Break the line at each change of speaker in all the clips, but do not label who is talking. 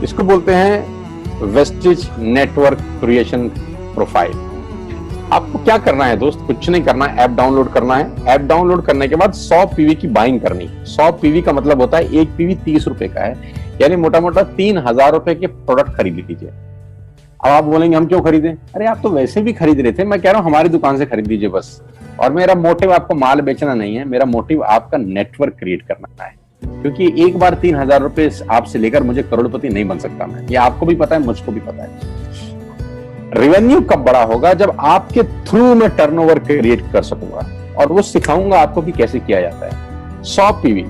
इसको बोलते हैं वेस्टेज नेटवर्क क्रिएशन प्रोफाइल। आपको क्या करना है दोस्त, कुछ नहीं करना है, ऐप डाउनलोड करना है। ऐप डाउनलोड करने के बाद 100 पीवी की बाइंग करनी। 100 पीवी का मतलब होता है एक पीवी 30 रुपए का है, यानी मोटा मोटा 3000 रुपए के प्रोडक्ट खरीद लीजिए। अब आप बोलेंगे हम क्यों खरीदें? अरे आप तो वैसे भी खरीद रहे थे, मैं कह रहा हूं हमारी दुकान से खरीद लीजिए बस। और मेरा मोटिव आपको माल बेचना नहीं है, मेरा मोटिव आपका नेटवर्क क्रिएट करना है। क्योंकि एक बार 3000 रुपए आपसे लेकर मुझे करोड़पति नहीं बन सकता मैं, ये आपको भी पता है, मुझको भी पता है। रेवेन्यू कब बड़ा होगा? जब आपके थ्रू मैं टर्नओवर क्रिएट कर सकूंगा, और वो सिखाऊंगा आपको कि कैसे किया जाता है। 100 पीवी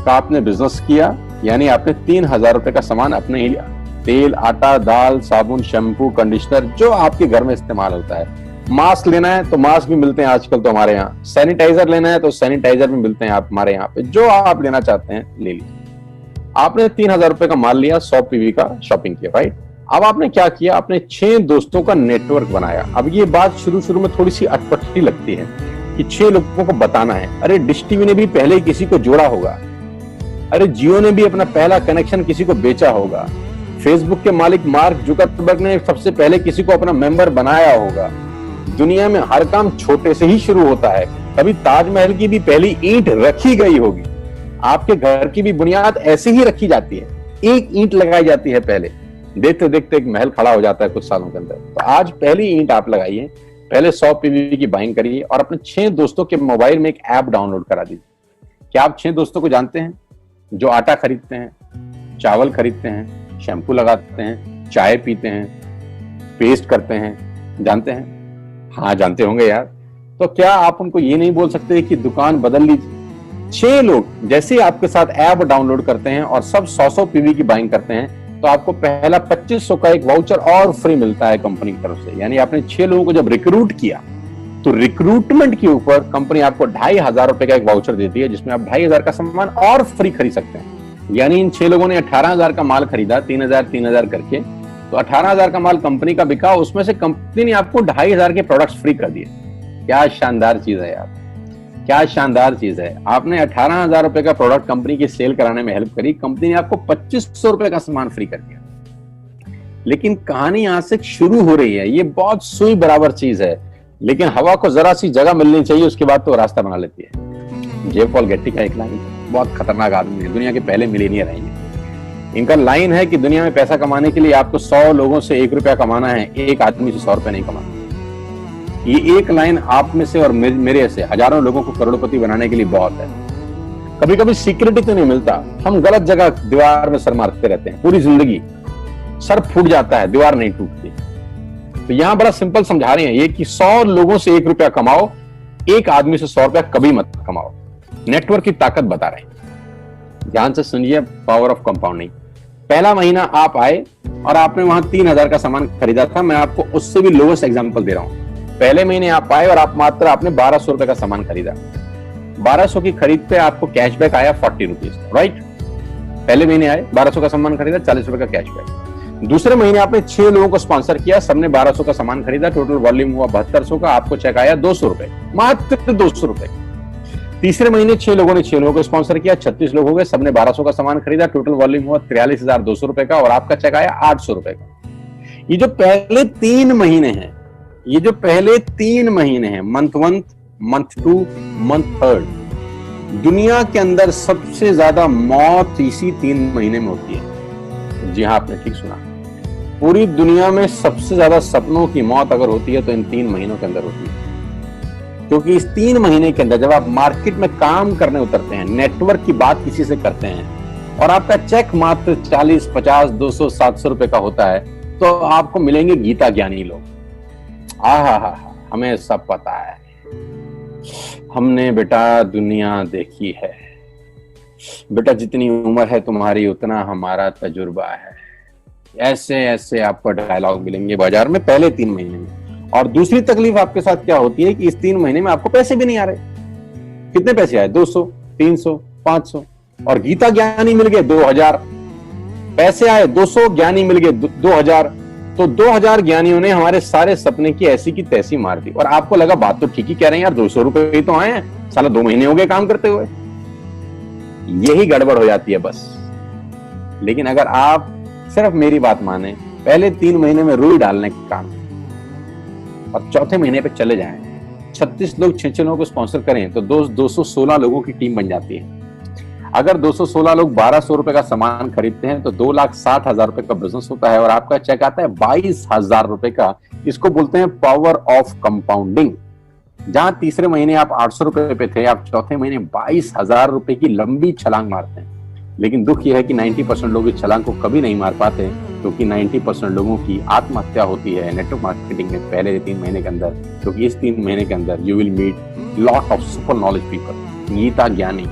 का आपने बिजनेस किया, यानी आपने 3000 रुपए का सामान अपने ही लिया। तेल, आटा, दाल, साबुन, शैम्पू, कंडीशनर, जो आपके घर में इस्तेमाल होता है। मास्क लेना है तो मास्क भी मिलते हैं आजकल तो हमारे यहाँ। सैनिटाइजर लेना है तो सैनिटाइजर भी मिलते हैं आप हमारे यहाँ पे। जो आप लेना चाहते हैं ले लीजिए। आपने 3000 रुपए का माल लिया, 100 पीवी का शॉपिंग किया, राइट? अब आपने क्या किया? आपने 6 दोस्तों का नेटवर्क बनाया। अब ये बात शुरू में थोड़ी सी अटपटी लगती है कि 6 लोगों को बताना है। अरे डिश टीवी ने भी पहले किसी को जोड़ा होगा, अरे जियो ने भी अपना पहला कनेक्शन किसी को बेचा होगा, फेसबुक के मालिक मार्क जुकरबर्ग ने सबसे पहले किसी को अपना मेंबर बनाया होगा। दुनिया में हर काम छोटे से ही शुरू होता है। कभी ताजमहल की भी पहली ईंट रखी गई होगी, आपके घर की भी बुनियाद ऐसे ही रखी जाती है, एक ईंट लगाई जाती है पहले, देखते देखते एक महल खड़ा हो जाता है कुछ सालों के अंदर। तो आज पहली ईंट आप लगाइए, पहले 100 पीवी की बाइंग करिए और अपने 6 दोस्तों के मोबाइल में एक ऐप डाउनलोड करा दीजिए। क्या आप 6 दोस्तों को जानते हैं जो आटा खरीदते हैं, चावल खरीदते हैं, शैम्पू लगाते हैं, चाय पीते हैं, पेस्ट करते हैं? जानते हैं? हाँ जानते होंगे यार। तो क्या आप उनको ये नहीं बोल सकते कि दुकान बदल लीजिए? 6 लोग जैसे आपके साथ ऐप डाउनलोड करते हैं और सब 100 पीवी की बाइंग करते हैं, तो आपको पहला 2500 का एक वाउचर और फ्री मिलता है कंपनी की तरफ से। यानी आपने 6 लोगों को जब रिक्रूट किया तो रिक्रूटमेंट के ऊपर कंपनी आपको 2500 रुपए का एक वाउचर देती है, जिसमें आप 2500 का सामान और फ्री खरीद सकते हैं। यानी इन 6 लोगों ने 18,000 का माल खरीदा, 3000 करके, तो 18,000 का माल कंपनी का बिका, उसमें से कंपनी ने आपको 2500 के प्रोडक्ट्स फ्री कर दिए। क्या शानदार चीज है यार, क्या शानदार चीज है। आपने 18,000 रुपए का प्रोडक्ट कंपनी की सेल कराने में हेल्प करी, कंपनी ने आपको 2500 रुपए का सामान फ्री कर दिया। लेकिन कहानी यहां से शुरू हो रही है। ये बहुत सुई बराबर चीज है, लेकिन हवा को जरा सी जगह मिलनी चाहिए, उसके बाद तो रास्ता बना लेती है। जे पॉल गेट्टी का एक लाइन, बहुत खतरनाक आदमी है, दुनिया के पहले मिलेनियर हैं। इनका लाइन है कि दुनिया में पैसा कमाने के लिए आपको 100 लोगों से 1 रुपया कमाना है, एक आदमी से 100 रुपया नहीं कमाना। ये एक लाइन आप में से और मेरे से हजारों लोगों को करोड़पति बनाने के लिए बहुत है। कभी कभी सिक्योरिटी तो नहीं मिलता, हम गलत जगह दीवार में सर मारते रहते हैं, पूरी जिंदगी सर फूट जाता है, दीवार नहीं टूटती। तो यहां बड़ा सिंपल समझा रहे हैं ये कि 100 लोगों से 1 रुपया कमाओ, एक आदमी से 100 रुपया कभी मत कमाओ। नेटवर्क की ताकत बता रहे हैं, ध्यान से सुनिए, पावर ऑफ कंपाउंडिंग। पहला महीना आप आए और आपने वहां 3000 का सामान खरीदा था, मैं आपको उससे भी लोएस्ट एग्जांपल दे रहा हूं। पहले महीने आप आए और आप मात्र आपने 1200 रुपए का सामान खरीदा, 1200 की खरीद पे आपको कैशबैक आया 40 रुपीज, राइट? पहले महीने आए, 1200 का सामान खरीदा, 40 रुपए का कैशबैक। दूसरे महीने आपने 6 लोगों को स्पॉन्सर किया, सबने 1200 का सामान खरीदा, टोटल वॉल्यूम हुआ 7200 का, आपको चेक आया 200 रुपए, मात्र 200 रुपए। तीसरे महीने 6 लोगों ने 6 लोगों को स्पॉन्सर किया, 36 लोग हो गए, सबने 1200 का सामान खरीदा, टोटल वॉल्यूम हुआ 43,200 रुपए का, और आपका चेक आया 800 रुपए का। ये जो पहले 3 महीने हैं, ये जो पहले 3 महीने हैं, मंथ 1, मंथ 2, मंथ 3, दुनिया के अंदर सबसे ज्यादा मौत इसी 3 महीने में होती है। जी हाँ, आपने ठीक सुना, पूरी दुनिया में सबसे ज्यादा सपनों की मौत अगर होती है तो इन 3 महीनों के अंदर होती है। क्योंकि इस 3 महीने के अंदर जब आप मार्केट में काम करने उतरते हैं, नेटवर्क की बात किसी से करते हैं, और आपका चेक मात्र 40, 50, 200, 700 रुपए का होता है, तो आपको मिलेंगे गीता ज्ञानी लोग। आहा, हमें सब पता है, हमने बेटा दुनिया देखी है, बेटा जितनी उम्र है तुम्हारी उतना हमारा तजुर्बा है। ऐसे ऐसे आपको डायलॉग मिलेंगे बाजार में पहले 3 महीने में। और दूसरी तकलीफ आपके साथ क्या होती है कि इस 3 महीने में आपको पैसे भी नहीं आ रहे। कितने पैसे आए? 200, 300, 500, और गीता ज्ञानी मिल गए 2000। पैसे आए 200, ज्ञानी मिल गए 2000, तो 2000 ज्ञानियों ने हमारे सारे सपने की ऐसी की तैसी मार दी। और आपको लगा बात तो ठीक ही कह रहे हैं यार, 200 रुपए ही तो आए हैं, साला 2 महीने हो गए काम करते हुए। यही गड़बड़ हो जाती है बस। लेकिन अगर आप सिर्फ मेरी बात माने, पहले 3 महीने में रुई डालने का काम और चौथे महीने पे चले जाएं। 36 लोग 6 लोगों को स्पॉन्सर करें तो 216 लोगों की टीम बन जाती है। अगर 216 लोग 1200 रुपए का सामान खरीदते हैं तो 2,60,000 रुपए का बिजनेस होता है और आपका चेक आता है 22,000 रुपए का। इसको बोलते हैं पावर ऑफ कंपाउंडिंग। जहां तीसरे महीने आप 800 रुपए पे थे, आप चौथे महीने 22,000 रुपए की लंबी छलांग मारते हैं। लेकिन दुख यह है कि 90% लोग इस छलांग को कभी नहीं मार पाते, क्योंकि 90% लोगों की आत्महत्या होती है नेटवर्क मार्केटिंग में पहले 3 महीने के अंदर। क्योंकि इस 3 महीने के अंदर you will meet lot of super knowledge people, Gita ज्ञानी।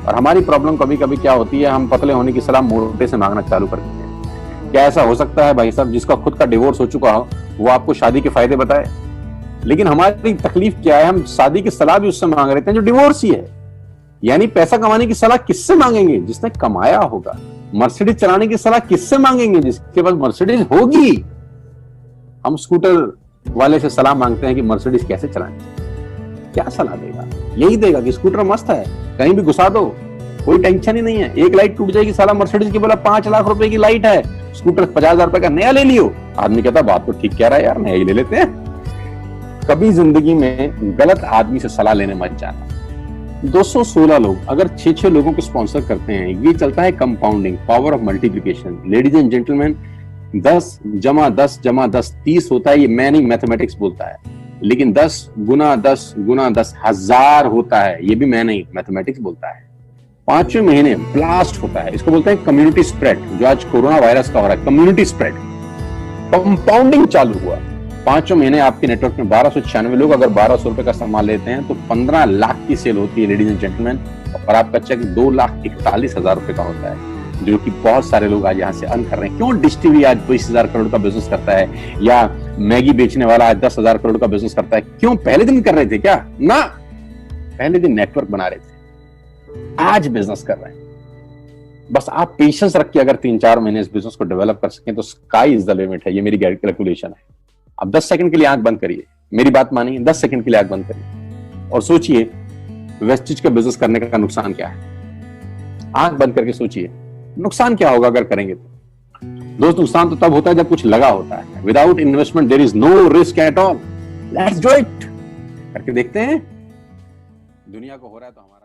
और हमारी प्रॉब्लम कभी कभी क्या होती है, हम पतले होने की सलाह मोटे से मांगना चालू कर देते हैं। क्या ऐसा हो सकता है भाई साहब, जिसका खुद का डिवोर्स हो चुका हो वो आपको शादी के फायदे बताए? लेकिन हमारी तकलीफ क्या है, हम शादी की सलाह भी उससे मांग रहे थे जो डिवोर्स ही है। यानी पैसा कमाने की सलाह किससे मांगेंगे? जिसने कमाया होगा। मर्सिडीज चलाने की सलाह किससे मांगेंगे? जिसके पास मर्सिडीज होगी। हम स्कूटर वाले से सलाह मांगते हैं कि मर्सिडीज कैसे चलाएं। क्या सलाह देगा? यही देगा कि स्कूटर मस्त है, कहीं भी घुसा दो, कोई टेंशन ही नहीं है। एक लाइट टूट जाएगी, साला मर्सिडीज की बोला 5 लाख रुपए की लाइट है, स्कूटर 50,000 रुपए का नया ले लियो। आदमी कहता बात तो ठीक कह रहा है यार, नया ही ले लेते हैं। कभी जिंदगी में गलत आदमी से सलाह लेने मत जाना। 216 लोग अगर 6 लोगों को स्पॉन्सर करते हैं, ये चलता है compounding, power of multiplication. Ladies and gentleman, 10 × 10 × 10 30 होता है। ये मैं नहीं, मैथमेटिक्स बोलता है। लेकिन 10 × 10 × 10 1000 होता है। ये भी मैं नहीं, मैथमेटिक्स बोलता है। 5वें महीने ब्लास्ट होता है। इसको बोलते हैं कम्युनिटी स्प्रेड, जो आज कोरोना वायरस का हो रहा है। कम्युनिटी स्प्रेड, कंपाउंडिंग चालू हुआ। 5वें महीने आपके नेटवर्क में 1296 लोग अगर 1200 रुपए का सामान लेते हैं तो 15 लाख की सेल होती है लेडीज एंड जेंटलमैन। और आपका चेक 2,41,000 रुपए का होता है, जो कि बहुत सारे लोग आज यहाँ से अर्न कर रहे हैं। क्यों डिस्ट्रीब्यूट आज 20,000 करोड़ का बिजनेस करता है, या मैगी बेचने वाला आज 10,000 करोड़ का बिजनेस करता है? क्यों? पहले दिन कर रहे थे क्या? ना, पहले दिन नेटवर्क बना रहे थे, आज बिजनेस कर रहे हैं। बस आप पेशेंस रख के अगर 3-4 महीने इस बिजनेस को डेवलप कर सकें तो स्काई इज द लिमिट है। ये मेरी कैलकुलेशन है। अब 10 सेकंड के लिए आंख बंद करिए, मेरी बात मानिए, 10 सेकंड के लिए आंख बंद करिए और सोचिए वेस्टिज का बिजनेस करने का नुकसान क्या है। आंख बंद करके सोचिए नुकसान क्या होगा अगर करेंगे तो। दोस्त, नुकसान तो तब होता है जब कुछ लगा होता है। Without investment there is no risk at all. Let's do it. करके देखते हैं। दुनिया को हो रहा है तो हमारा